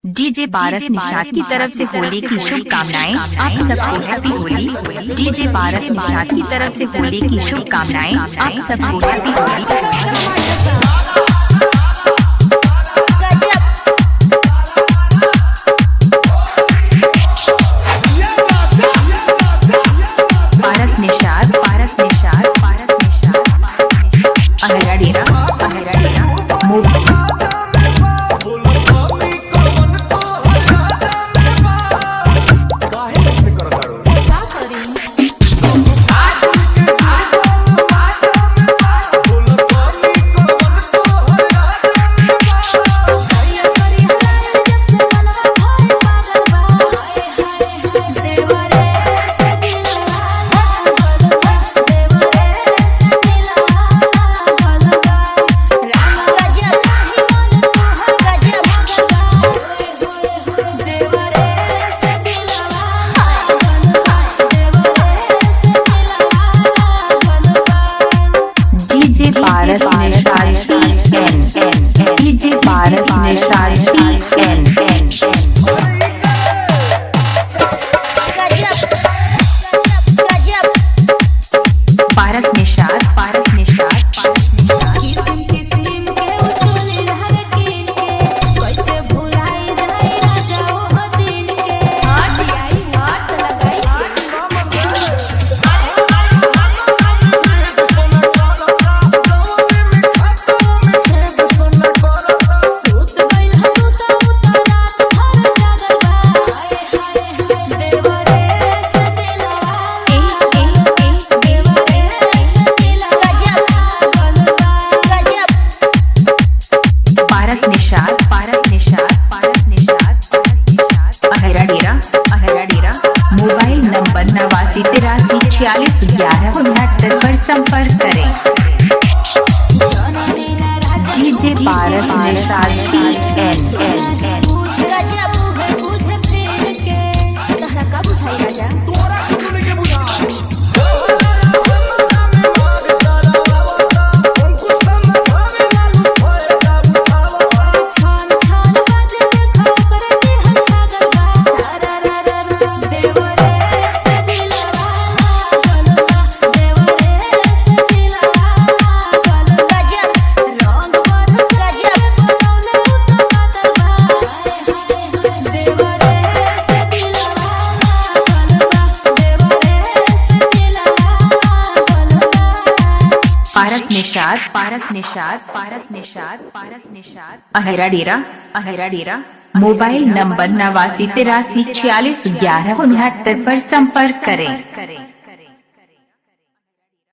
DJ पारस निषाद की तरफ से होली की शुभकामनाएं। आप सबको हैप्पी होली। डीजे पारस निषाद की तरफ से होली की शुभकामनाएं। आप सबको हैप्पी होली। डीजे पारस निषाद पारस निषाद मोबाइल नंबर 8983461169 पर संपर्क करें। डीजे पारस निषाद पारस निषाद अहरा डेरा मोबाइल नंबर 8983461169 पर संपर्क करें।